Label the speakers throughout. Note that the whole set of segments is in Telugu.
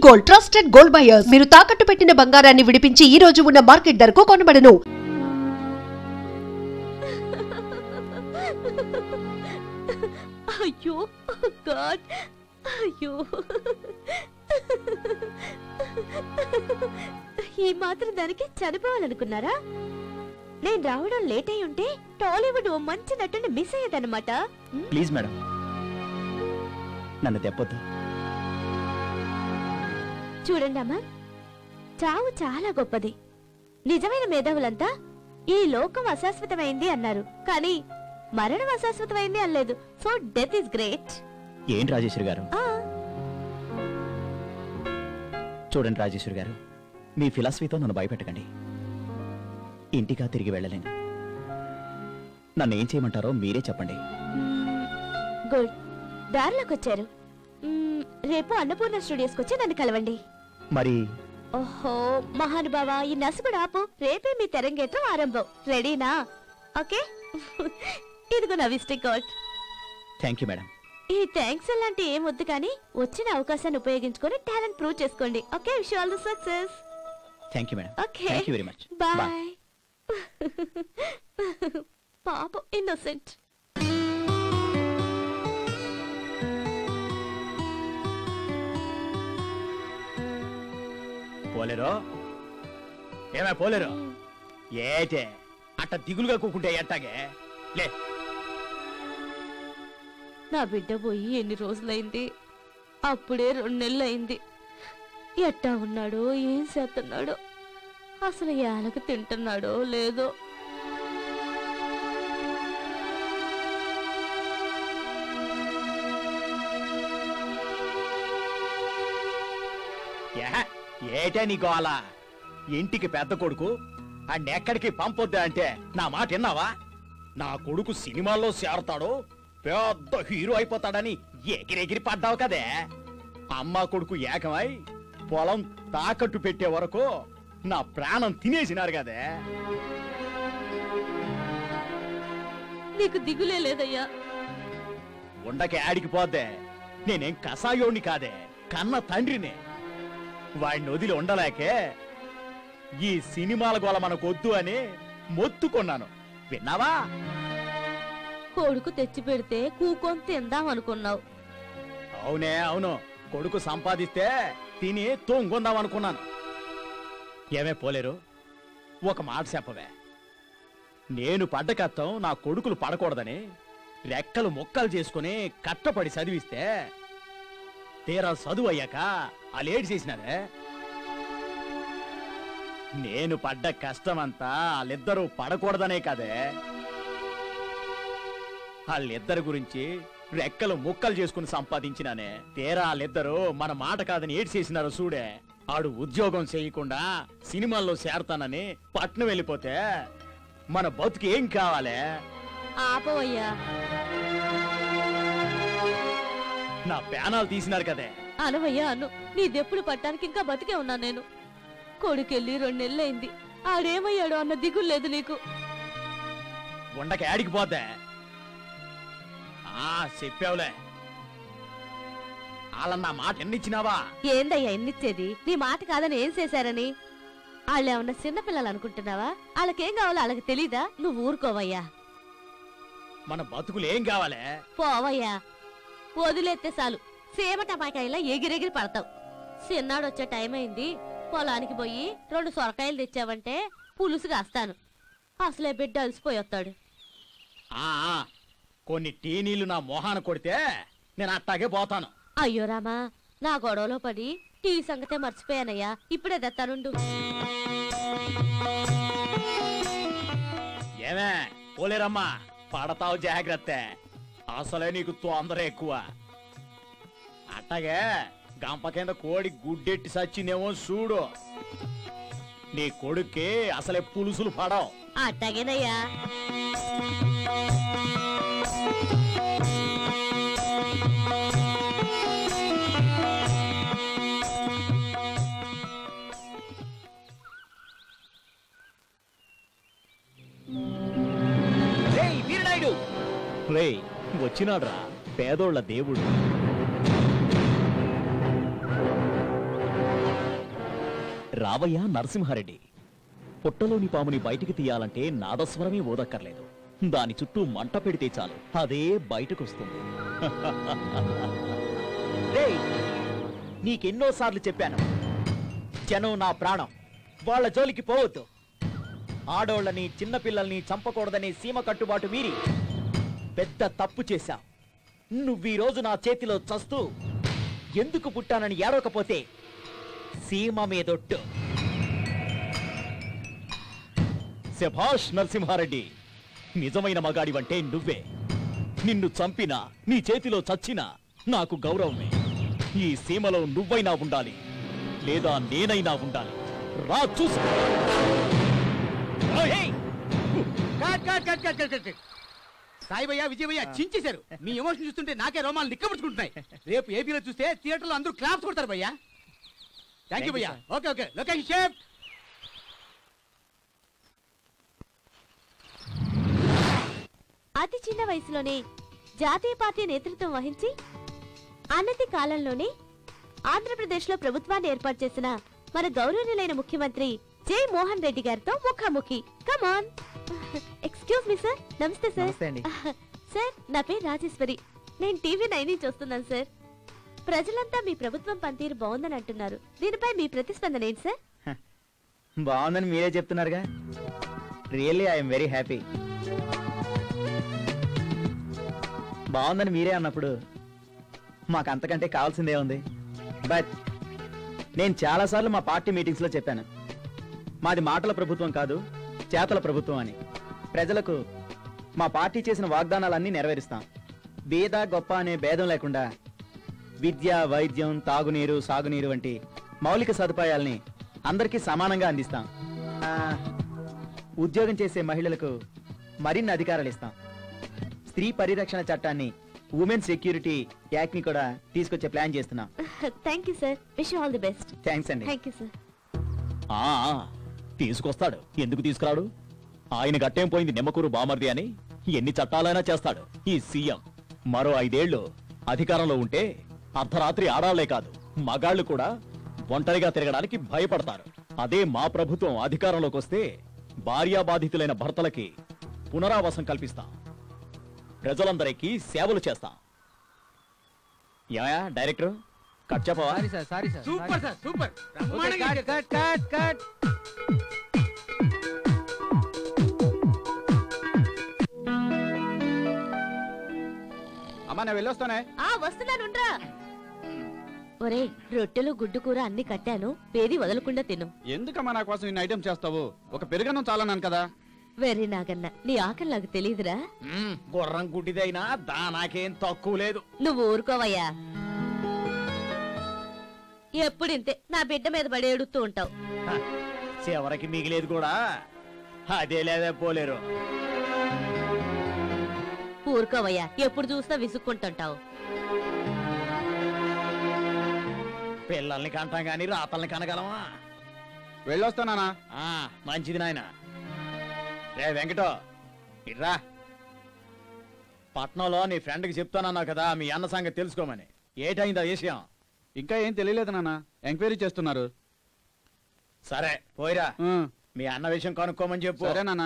Speaker 1: Gold trusted gold buyers. మీరు తాకట్టు పెట్టిన బంగారాన్ని విడిపించి ఈ రోజు ఉన్న మార్కెట్ ధరకు కొనబడను.
Speaker 2: అయ్యో గాడ్, అయ్యో ఈ మాత్రం దానికి చనిపోవాలనుకున్నారా? నేను రావడం లేట్ అయి ఉంటే టాలీవుడ్ ఓ మంచి నటుని మిస్ అయ్యేదన్నమాట.
Speaker 3: ప్లీజ్ మేడం, నన్ను తెప్పొద్దు.
Speaker 2: చూడండి అమ్మా, చావు చాలా గొప్పది. నిజమైన మేధావులంతా ఈ లోకం అశాశ్వతమైంది అన్నారు, కానీ మరణం అశాశ్వతమైంది అనలేదు. So death is great.
Speaker 3: ఏంటి రాజేశ్వరి గారు? చూడండి రాజేశ్వరి గారు, మీ ఫిలాసఫీతో నన్ను భయపెట్టకండి. ఇంటికా తిరిగి వెళ్ళలేను. నన్ను ఏం చేయమంటారో మీరే చెప్పండి.
Speaker 2: గుడ్, దారిలోకి వచ్చారు. రేపు అన్నపూర్ణ స్టూడియోస్కి వచ్చి నన్ను కలవండి.
Speaker 3: మరి
Speaker 2: ఓహో మహానుభావ, ఈ నసుగుడు ఆపు. రేపే మీ తెరంగేట్రం ఆరంభం. రెడీనా? ఓకే. ఇదిగో నా visiting card.
Speaker 3: Thank you madam.
Speaker 2: ఈ థ్యాంక్స్ అలాంటి ఏం వద్దు, కానీ వచ్చిన అవకాశాన్ని ఉపయోగించుకొని టాలెంట్ ప్రూవ్ చేసుకోండి. Okay, wish you all the success.
Speaker 3: Thank you madam.
Speaker 2: Okay,
Speaker 3: thank you very much.
Speaker 2: Bye. పాపం ఇన్నోసెంట్.
Speaker 3: పోలేరు ఏమే పోలేరు? ఏటే అట్ట దిగులుగా కూకుంటే ఎట్టాగే? లే,
Speaker 2: నా బిడ్డ పోయి ఎన్ని రోజులైంది? అప్పుడే 2 నెలలు అయింది. ఎట్టా ఉన్నాడో, ఏం చేస్తున్నాడో, అసలు ఏలకి తింటున్నాడో లేదో.
Speaker 3: ఏటే నీ గోల? ఇంటికి పెద్ద కొడుకు అన్నెక్కడికి పంపొద్దా అంటే నా మాట విన్నావా? నా కొడుకు సినిమాల్లో చేరతాడు, పెద్ద హీరో అయిపోతాడని ఎగిరెగిరి పడ్డావు కదే. అమ్మ కొడుకు ఏకమై పొలం తాకట్టు పెట్టే వరకు నా ప్రాణం తినేసినారు కదే.
Speaker 2: నీకు దిగులే లేదయ్యా.
Speaker 3: ఉండకే ఆడికిపోద్దే. నేనేం కసాయోణ్ణి కాదే, కన్న తండ్రినే. వాడిని వదిలి ఉండలేకే ఈ సినిమాల గోల మనకొద్దు అని మొత్తుకున్నాను. విన్నావా?
Speaker 2: కొడుకు తెచ్చి పెడితే కూకొని తిందాం అనుకున్నావు.
Speaker 3: అవునే అవును, కొడుకు సంపాదిస్తే తిని తొంగుందాం అనుకున్నాను. ఏమే పోలేరు, ఒక మాట చెప్పవే. నేను పడ్డ కష్టం నా కొడుకులు పడకూడదని రెక్కలు ముక్కలు చేసుకుని కట్టపడి చదివిస్తే తీరా చదువు అయ్యాక అలేడి చేసినారే. నేను పడ్డ కష్టమంతా వాళ్ళిద్దరూ పడకూడదనే కదే. వాళ్ళిద్దరి గురించి రెక్కలు ముక్కలు చేసుకుని సంపాదించినానే. తీరా వాళ్ళిద్దరూ మన మాట కాదని ఏడ్చేసినారు చూడే. ఆడు ఉద్యోగం చేయకుండా సినిమాల్లో చేరతానని పట్నం వెళ్ళిపోతే మన బతుకు ఏం కావాలే?
Speaker 2: ఆపవయ్యా.
Speaker 3: నా ప్యానాలు తీసినారు కదే.
Speaker 2: అనవయ్యా అను. నీ దెప్పులు పట్టానికి ఇంకా బతికే ఉన్నా నేను. కొడుకెళ్ళి 2 నెలలైంది. ఆడేమయ్యాడో అన్న దిగులు లేదు నీకు.
Speaker 3: ఉండకి ఆడికి పోతే చెప్పావులే. వాళ్ళ నా మాట ఎన్నిచ్చినావా?
Speaker 2: ఏందయ్యా ఎన్నిచ్చేది? నీ మాట కాదని ఏం చేశారని? వాళ్ళేమన్నా చిన్నపిల్లలు అనుకుంటున్నావా? వాళ్ళకేం కావాలో వాళ్ళకి తెలీదా? నువ్వు ఊరుకోవయ్యా.
Speaker 3: మన బతుకులు ఏం కావాలే?
Speaker 2: పోవయ్యా, వదిలేస్తే చాలు సేమ టపాకాయలా ఎగిరెగిరి పడతావు. చిన్నాడు వచ్చే టైం అయింది. పొలానికి పోయి 2 సొరకాయలు తెచ్చావంటే పులుసు కాస్తాను. అసలే బిడ్డ అలసిపోయి వస్తాడు.
Speaker 3: కొన్ని టీ నీళ్లు నా మొహాన కొడితే నేను అట్టాగే పోతాను.
Speaker 2: అయ్యో రామా, నా గొడవలో పడి టీ సంగతే మర్చిపోయానయ్యా. ఇప్పుడే తెస్తానుండు.
Speaker 3: ఏమే పోలేరమ్మా, పడతావు జాగ్రత్త. అసలే నీకు తొందర ఎక్కువ. అట్టగే గంప కింద కోడి గుడ్డెట్టి సచ్చిందేమో చూడు. నీ కొడుక్కి అసలే పులుసులు పడవు.
Speaker 2: అట్టగేనయ్యా.
Speaker 3: వచ్చినాడ్రా పేదోళ్ల దేవుడు. రావయ్య నరసింహారెడ్డి. పుట్టలోని పాముని బయటికి తీయాలంటే నాదస్వరమే ఓదక్కర్లేదు. దాని చుట్టూ మంట పెడితే చాలు, అదే బయటకొస్తుంది. రేయ్, నీకెన్నోసార్లు చెప్పాను, జనం నా ప్రాణం, వాళ్ళ జోలికి పోవద్దు. ఆడోళ్ళని చిన్నపిల్లల్ని చంపకూడదనే సీమ కట్టుబాటు మీరి పెద్ద తప్పు చేశావు. నువ్వీ రోజు నా చేతిలో చస్తూ ఎందుకు పుట్టానని ఏడవకపోతే సీమ మీదొట్టు. శభాష్ నరసింహారెడ్డి, నిజమైన మగాడివంటే నువ్వే. నిన్ను చంపినా నీ చేతిలో చచ్చినా నాకు గౌరవమే. ఈ సీమలో నువ్వైనా ఉండాలి, లేదా నేనైనా ఉండాలి. రా చూసు.
Speaker 4: సాయిబయ్య విజయభయ్య చించేశారు. మీ ఎమోషన్ చూస్తుంటే నాకే రోమాలు నిక్కబుచ్చుకుంటున్నాయి. రేపు ఏపీలో చూస్తే థియేటర్లో అందరూ క్లాప్స్ కొడతారు భయ్యా. థ్యాంక్ యూ భయ్యా. Okay okay location shape.
Speaker 2: అతి చిన్న వయసులోనే జాతీయ పార్టీ నేతృత్వం వహించి అన్నతి కాలంలోనే ఆంధ్రప్రదేశ్లో ప్రభుత్వాన్ని ఏర్పాటు చేసిన మన గౌరవనీయులైన ముఖ్యమంత్రి జై మోహన్ రెడ్డి గారితో ముఖాముఖి. కమాన్. Excuse me sir. నమస్తే సార్. సార్, నా పేరు రాజేశ్వరి. నేను టీవీ 9 నుంచి వస్తున్నాను సార్. ప్రజలంతా మీ ప్రభుత్వం పనితీరు బాగుందని అంటున్నారు. దీనిపై మీ ప్రతిస్పందన ఏంటి సార్?
Speaker 5: బాగుందని మీరే చెప్తున్నారుగా. Really I'm very happy. బాగుందని మీరే అన్నప్పుడు మాకు అంతకంటే కావాల్సిందే ఉంది. బట్ నేను చాలాసార్లు మా పార్టీ మీటింగ్స్లో చెప్పాను, మాది మాటల ప్రభుత్వం కాదు, చేతల ప్రభుత్వం అని. ప్రజలకు మా పార్టీ చేసిన వాగ్దానాలన్నీ నెరవేరుస్తాం. బీద గొప్ప అనే భేదం లేకుండా విద్య, వైద్యం, తాగునీరు, సాగునీరు వంటి మౌలిక సదుపాయాల్ని అందరికీ సమానంగా అందిస్తాం. ఉద్యోగం చేసే మహిళలకు మరిన్ని అధికారాలు ఇస్తాం. స్త్రీ పరిరక్షణ చట్టాన్ని, ఉమెన్ సెక్యూరిటీ యాక్ట్ ని కూడా తీసుకొచ్చే ప్లాన్ చేస్తున్నాం.
Speaker 2: Thank you sir. Wish you all the best.
Speaker 5: Thanks అండి.
Speaker 2: Thank you sir.
Speaker 3: తీసుకొస్తాడు, ఎందుకు తీసుకురాడు? ఆయన గట్టేం పోయింది నిమ్మకూరు బామర్ది అని ఎన్ని చట్టాలైనా చేస్తాడు ఈ సీఎం. మరో 5 ఏళ్లు అధికారంలో ఉంటే అర్ధరాత్రి ఆడాళ్లే కాదు, మగాళ్లు కూడా ఒంటరిగా తిరగడానికి భయపడతారు. అదే మా ప్రభుత్వం అధికారంలోకి వస్తే భార్యాబాధితులైన భర్తలకి పునరావాసం కల్పిస్తాం, ప్రజలందరికీ సేవలు చేస్తాం. ఏమయ్యా డైరెక్టర్, కట్ చెప్పవా?
Speaker 4: Super sir, super.
Speaker 5: అమ్మా నేను వెళ్ళొస్తానే.
Speaker 2: వస్తున్నానుండ్రా. ఒరే, రొట్టెలు గుడ్డు కూర అన్ని కట్టాను, పేది వదలకుండా తిను.
Speaker 5: ఎందుకమ్మా నా కోసం ఇన్ని ఐటమ్స్ చేస్తావు? ఒక పెరుగన్నం చాలన్నాను కదా.
Speaker 2: వెర్రి నాగన్న, నీ ఆకలి నాకు తెలియదురా.
Speaker 3: గుర్రం గుడ్డిదైనా దానాకేం తక్కువ లేదు.
Speaker 2: నువ్వు ఊరుకోవయ్యా. ఎప్పుడింతే నా బిడ్డ మీద పడి ఏడుస్తూ ఉంటావు.
Speaker 3: చివరికి మిగిలేదు కూడా అదే లేదే పోలేరు.
Speaker 2: ఊరుకోవయ్యా, ఎప్పుడు చూసినా విసుక్కుంటుంటావు.
Speaker 3: పిల్లల్ని కంటాం గాని రాతల్ని కనగలమా?
Speaker 5: వెళ్ళొస్తానా?
Speaker 3: మంచిది నాయన. రే వెంకటో, ఇట్రా. పట్నంలో నీ ఫ్రెండ్కి చెప్తానన్నావు కదా మీ అన్న సంగతి తెలుసుకోమని. ఏటైందా విషయం?
Speaker 5: ఇంకా ఏం తెలియలేదు నాన్న, ఎంక్వైరీ చేస్తున్నారు.
Speaker 3: సరే పోయిరా, మీ అన్న విషయం కనుక్కోమని చెప్పు.
Speaker 5: సరే నాన్న.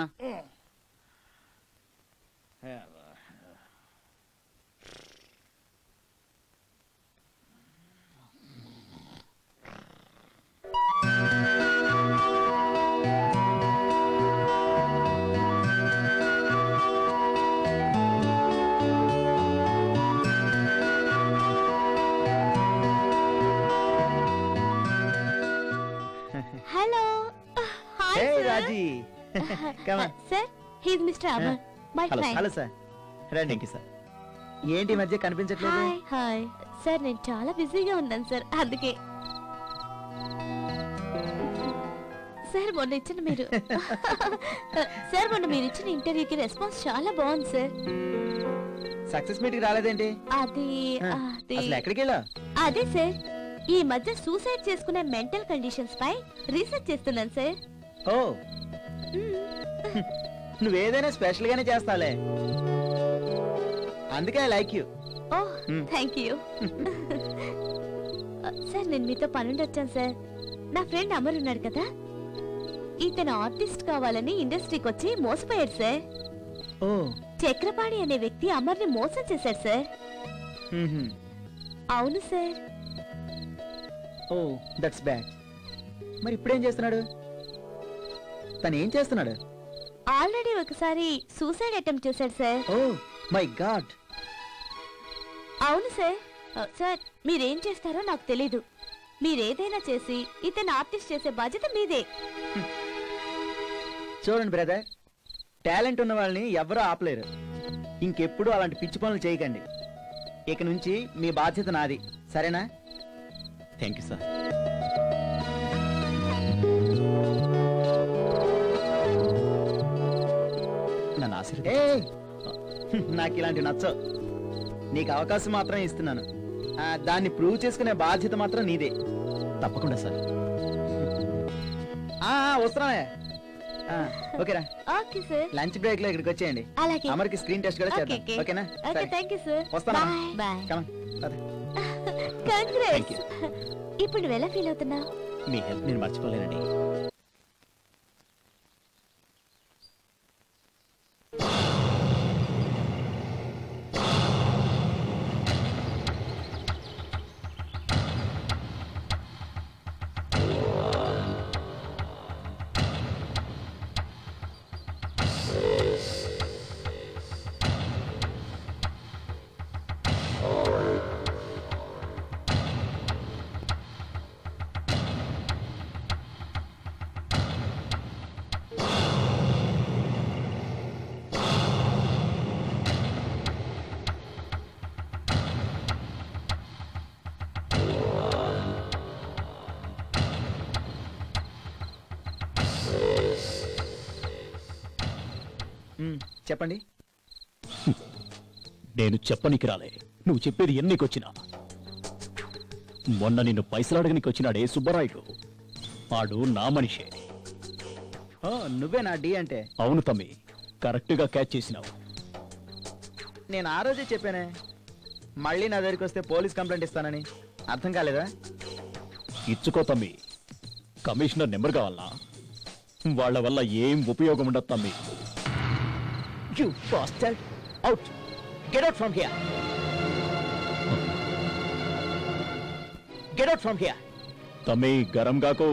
Speaker 2: Hello. Hi
Speaker 5: Hey
Speaker 2: sir.
Speaker 5: Raji. Come on.
Speaker 2: Sir, he's mister Amar, my
Speaker 5: hello
Speaker 2: friend.
Speaker 5: Hello sir. రండి సార్. ఏంటి ఈ మధ్య కనిపించట్లేదు?
Speaker 2: హాయ్ హాయ్ సార్, నేను చాలా బిజీగా ఉన్నాను సార్, అందుకే. సార్ మొన్న ఇచ్చిన మీరు సార్ మొన్న మీరు ఇచ్చిన ఇంటర్వ్యూకి రెస్పాన్స్ చాలా బాగుంది సార్.
Speaker 5: సక్సెస్ మీట్ కి రాలేదేంటి?
Speaker 2: అది
Speaker 5: అసలు ఎక్కడికి వెళ్ళా?
Speaker 2: అదే సార్, ఈ మధ్య సూసైడ్ చేసుకునే మెంటల్ కండిషన్స్ పై రీసెర్చ్ చేస్తున్నాను సార్.
Speaker 5: ఓ, నువ్వేదైనా స్పెషల్ గానే చేస్తాలే, అందుకే I like you.
Speaker 2: Oh thank you sir. నేను మీతో పనుండి వచ్చాను సార్. నా ఫ్రెండ్ అమర్ ఉన్నాడు కదా, ఇతను ఆర్టిస్ట్ కావాలని ఇండస్ట్రీకి వచ్చి మోసపోయాడు సార్.
Speaker 5: ఓ
Speaker 2: చక్రపాణి అనే వ్యక్తి అమర్ని మోసం చేశాడు సార్.
Speaker 5: మ్మ్హ్మ్.
Speaker 2: అవును సార్.
Speaker 5: Oh that's bad. మరి ఇప్పుడేం చేస్తున్నాడు? తను ఏం చేస్తున్నాడు?
Speaker 2: ఆల్రెడీ ఒకసారి సూసైడ్ అటెంప్ట్ చేశాడు సార్.
Speaker 5: Oh my god.
Speaker 2: అవును సార్. సార్ మీరేం చేస్తారో నాకు తెలీదు. మీరేదైనా చేసి ఇతను ఆర్టిస్ట్ చేసే బాధ్యత మీదే.
Speaker 5: చూడండి బ్రదర్, టాలెంట్ ఉన్న వాళ్ళని ఎవరూ ఆపలేరు. ఇంకెప్పుడు అలాంటి పిచ్చి పనులు చేయకండి. ఇక నుంచి మీ బాధ్యత నాది, సరేనా? Thank you sir. నన్ను నాకు ఇలాంటి నచ్చవు. నీకు అవకాశం మాత్రం ఇస్తున్నాను. దాన్ని ప్రూవ్ చేసుకునే బాధ్యత మాత్రం నీదే. తప్పకుండా సార్. వస్తున్నానే. ఓకేరా,
Speaker 2: ఓకే సార్.
Speaker 5: లంచ్ బ్రేక్ లో ఇక్కడికి వచ్చేయండి.
Speaker 2: అలాగే.
Speaker 5: అమర్కి స్క్రీన్ టెస్ట్ కూడా చేద్దాం.
Speaker 2: ఓకే,
Speaker 5: ఓకేనా?
Speaker 2: Okay, thank you sir.
Speaker 5: వస్తాను.
Speaker 2: బాయ్.
Speaker 5: Come on, పద.
Speaker 2: కంగ్రాట్స్. ఇప్పుడు నువ్వు ఎలా ఫీల్ అవుతున్నావు?
Speaker 5: మీ హెల్ప్ నేను మర్చిపోలేనండి. చెప్పండి.
Speaker 3: నేను చెప్పనికి రాలే, నువ్వు చెప్పేది ఎన్నికొచ్చినా. మొన్న నిన్ను పైసలాడగనికి వచ్చినాడే సుబ్బరాయుడు, వాడు నా మనిషే.
Speaker 5: నువ్వే నా డి అంటే?
Speaker 3: అవును తమ్మి, కరెక్ట్ గా క్యాచ్ చేసినావు.
Speaker 5: నేను ఆ రోజే చెప్పానే, మళ్ళీ నా దగ్గరికి వస్తే పోలీస్ కంప్లైంట్ ఇస్తానని. అర్థం కాలేదా?
Speaker 3: ఇచ్చుకో తమ్మి. కమిషనర్ నెంబర్ కావాలా? వాళ్ళ వల్ల ఏం ఉపయోగం ఉండదు తమ్మి.
Speaker 5: You bastard! Out! Get out from here! Get out from here!
Speaker 3: తమ్మి గరం గాకో,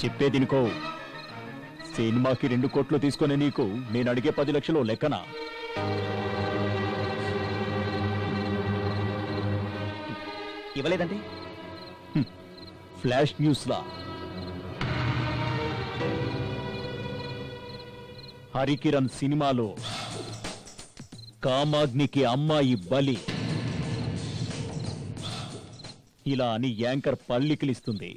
Speaker 3: చెప్పేదినుకో. సినిమాకి 2 కోట్లు తీసుకునే నీకు నేను అడిగే 10 లక్షలు లెక్కనా?
Speaker 5: ఇవ్వలేదండి?
Speaker 3: ఫ్లాష్ న్యూస్ లా హరికిరణ్ సినిమాలో కామాగ్నికి అమ్మాయి బలి ఇలా అని యాంకర్ పల్లికిలిస్తుంది.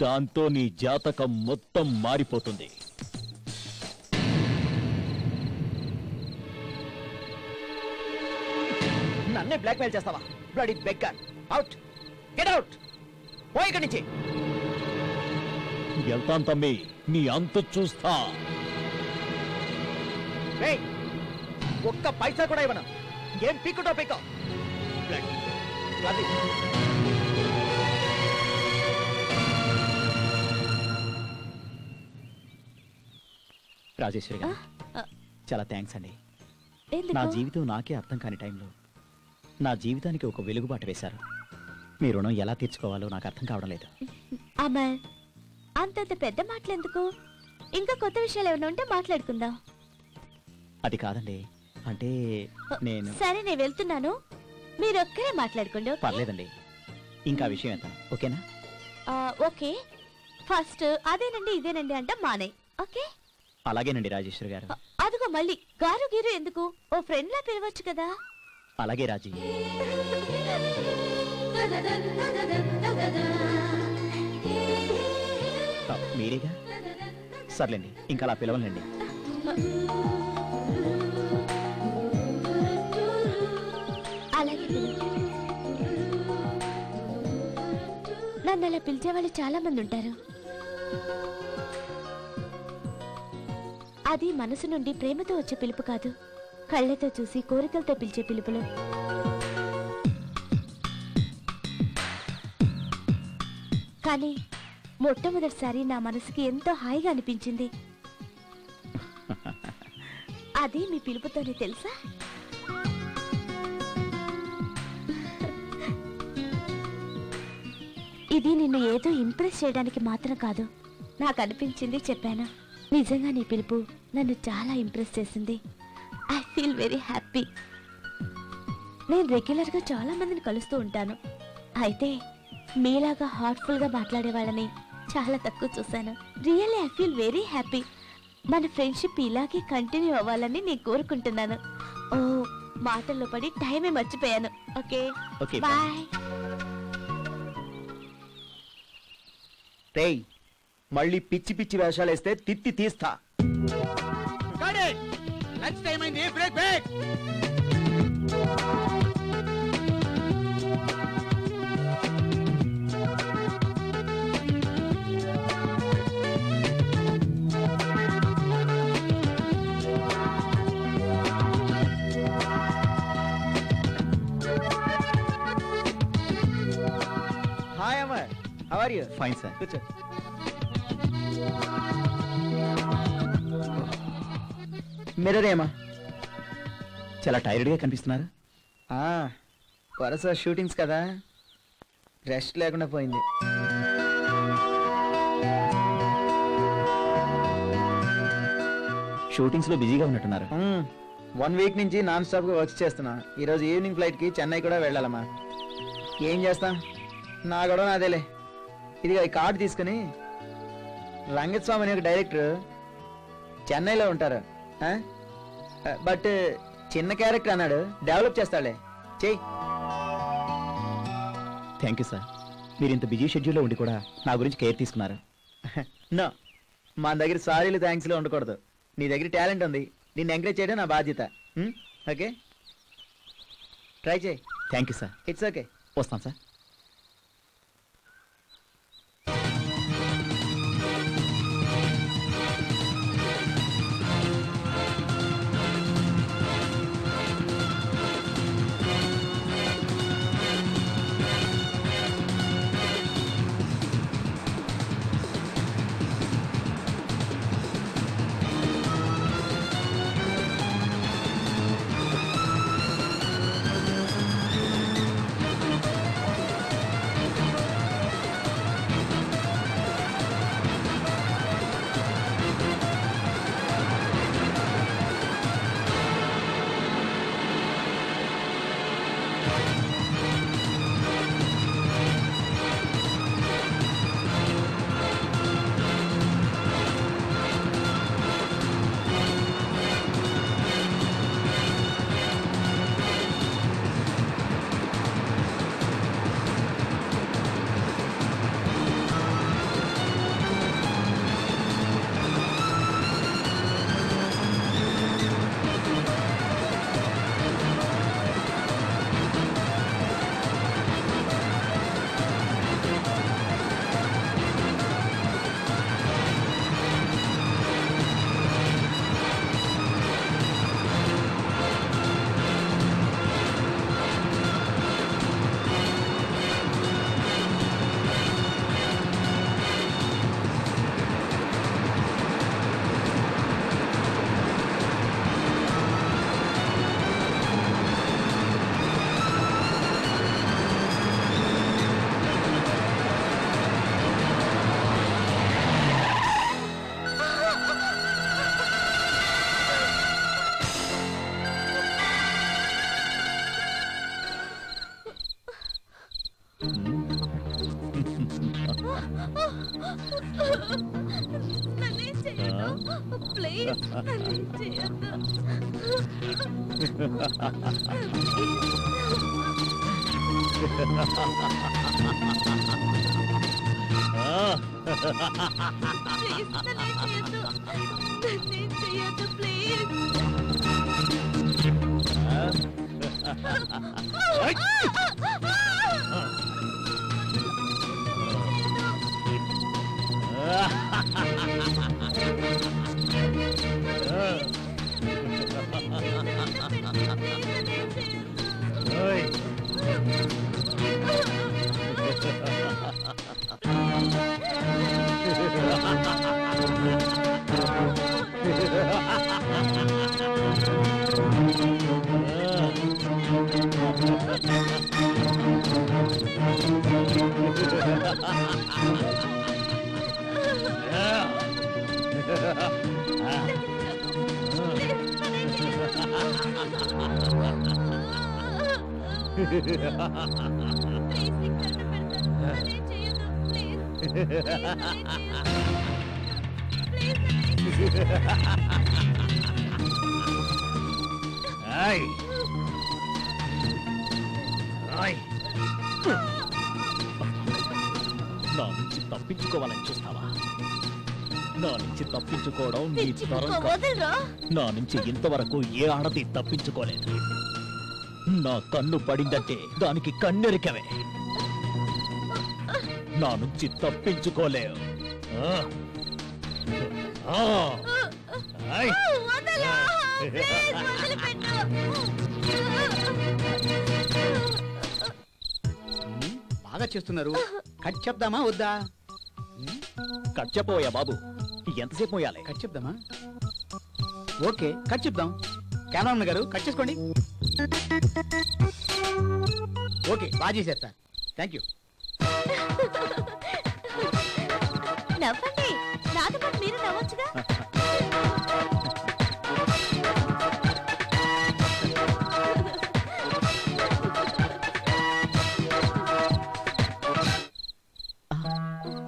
Speaker 3: దాంతో నీ జాతకం మొత్తం మారిపోతుంది.
Speaker 5: నన్నే బ్లాక్మెయిల్ చేస్తావా? Bloody beggar! Out! Get out! పో ఇక్కడి నుంచి!
Speaker 3: వెళ్తాను తమ్మి, నీ అంతు చూస్తా.
Speaker 5: ఒక్క పైసా కూడా ఇవ్వను. ఏం పీక్కుటో పీకో. రాజేశ్వరి గారు, చాలా థ్యాంక్స్ అండి. నా జీవితం నాకే అర్థం కాని టైంలో నా జీవితానికి ఒక వెలుగుబాటు వేశారు. మీ రుణం ఎలా తీర్చుకోవాలో నాకు అర్థం కావడం లేదు.
Speaker 2: అమర్, అంతంత పెద్ద మాటలెందుకు? ఇంకా కొత్త విషయాలు ఏమైనా ఉంటే మాట్లాడుకుందాం.
Speaker 5: అది కాదండి, అంటే నేను...
Speaker 2: సరే, నేను వెళ్తున్నాను. మీరు ఒక్కరే మాట్లాడుకోండి.
Speaker 5: పర్లేదండి, ఇంకా విషయం ఎంత? ఓకేనా?
Speaker 2: ఓకే. ఫస్ట్ అదేనండి ఇదేనండి అంటే మానే. ఓకే,
Speaker 5: అలాగేనండి రాజేశ్వరి గారు.
Speaker 2: అదిగో మళ్ళీ గారు గీరు ఎందుకు? ఓ ఫ్రెండ్ లా పిలవచ్చు కదా.
Speaker 5: అలాగే రాజీ. మీరేగా? సర్లేండి, ఇంకా అలా పిలవలేండి.
Speaker 2: అలాగే నన్ను అలా పిలిచే వాళ్ళు చాలా మంది ఉంటారు. అది మనసు నుండి ప్రేమతో వచ్చే పిలుపు కాదు, కళ్ళతో చూసి కోరికలతో పిలిచే పిలుపులు.
Speaker 6: కానీ మొట్టమొదటిసారి నా మనసుకి ఎంతో హాయిగా అనిపించింది. అది మీ పిలుపుతోనే తెలుసా? ఇది నిన్ను ఏదో ఇంప్రెస్ చేయడానికి మాత్రం కాదు. నాకు అనిపించింది చెప్పాను. నిజంగా నీ పిలుపు నన్ను చాలా ఇంప్రెస్ చేసింది. I feel very happy. నేను రెగ్యులర్గా చాలా మందిని కలుస్తూ ఉంటాను. అయితే మీలాగా హార్ట్ఫుల్గా మాట్లాడే వాళ్ళని చాలా తక్కువ చూశాను. Really I feel very happy. మన ఫ్రెండ్షిప్ ఇలాగే కంటిన్యూ అవ్వాలని నేను కోరుకుంటున్నాను. ఓ, మాటల్లో పడి టైమే మర్చిపోయాను. Okay, bye.
Speaker 5: రేయ్, మళ్ళీ పిచ్చి పిచ్చి వేషాలు వేస్తే తిత్తి తీస్తా.
Speaker 4: లంచ్ టైం అయింది. Break break.
Speaker 5: Hi Amar, how are you?
Speaker 3: Fine sir.
Speaker 5: కూర్చో. మిర్రర్ ఏమా?
Speaker 3: చాలా టైర్డ్గా కనిపిస్తున్నారు.
Speaker 5: వరుస షూటింగ్స్ కదా, రెస్ట్ లేకుండా పోయింది.
Speaker 3: షూటింగ్స్ లో బిజీగా ఉన్నట్టున్నారు.
Speaker 5: 1 వీక్ నుంచి నాన్ స్టాప్గా వర్క్ చేస్తున్నా. ఈరోజు ఈవినింగ్ ఫ్లైట్కి చెన్నై కూడా వెళ్ళాలమ్మా. ఏం చేస్తా, నా గొడవ నాదేలే. ఇదిగా ఈ కార్డు తీసుకుని రంగస్వామి అనే ఒక డైరెక్టర్ చెన్నైలో ఉంటారు. బట్ చిన్న క్యారెక్టర్ అన్నాడు, డెవలప్ చేస్తాడులే, చెయ్యి.
Speaker 3: Thank you sir. మీరు ఇంత బిజీ షెడ్యూల్లో ఉండి కూడా నా గురించి కేర్ తీసుకున్నారు.
Speaker 5: నో, మన దగ్గర సారీలు థ్యాంక్స్లో ఉండకూడదు. నీ దగ్గర టాలెంట్ ఉంది, నిన్ను ఎంకరేజ్ చేయడం నా బాధ్యత. ఓకే, ట్రై చేయి.
Speaker 3: Thank you sir.
Speaker 5: It's okay.
Speaker 3: వస్తాను సార్.
Speaker 6: ప్లీజ్
Speaker 3: ఏయ్! ఏయ్! నా నుంచి తప్పించుకోవాలని చూస్తావా? నా నుంచి తప్పించుకోవడం నీ తరం కాదు.
Speaker 2: వదలరా
Speaker 3: నా నుంచి ఇంతవరకు ఏ ఆడది తప్పించుకోలేదు. నా కన్ను పడిందంటే దానికి కన్నెరికవే. నా నుంచి తప్పించుకోలేవు. ఆ? ఆ! ఏయ్!
Speaker 2: వదలా ప్లీజ్ వదిలిపెట్టు
Speaker 4: బాగా చేస్తున్నారు. కట్ చెప్దామా వద్దా?
Speaker 3: కట్ చెప్పబోయా బాబు, ఎంతసేపు మోయాలి?
Speaker 4: కట్ చెప్దామా? ఓకే, కట్ చెప్దాం. కెమెరామన్ గారు కట్ చేసుకోండి. ఓకే, బాగా చేశారు సార్. Thank you.
Speaker 2: నవ్వండి, నాతో పాటు మీరు నవ్వొచ్చుగా.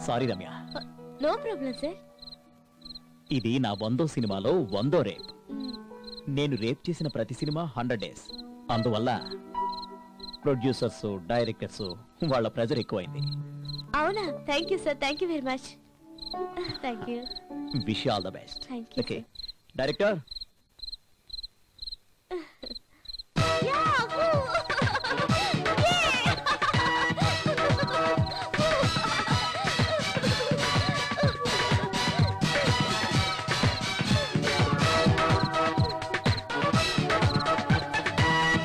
Speaker 3: Sorry Ramya,
Speaker 6: no problem sir.
Speaker 3: ఇది నా 100వ సినిమాలో 100వ రేప్. నేను రేప్ చేసిన ప్రతి సినిమా 100 డేస్. అందువల్ల ప్రొడ్యూసర్స్, డైరెక్టర్స్ వాళ్ళ ప్రెజర్ ఎక్కువైంది.
Speaker 6: అవునా? Thank you sir, thank you very much. Thank you.
Speaker 3: Wish all the best.
Speaker 6: Thank you,
Speaker 3: okay director,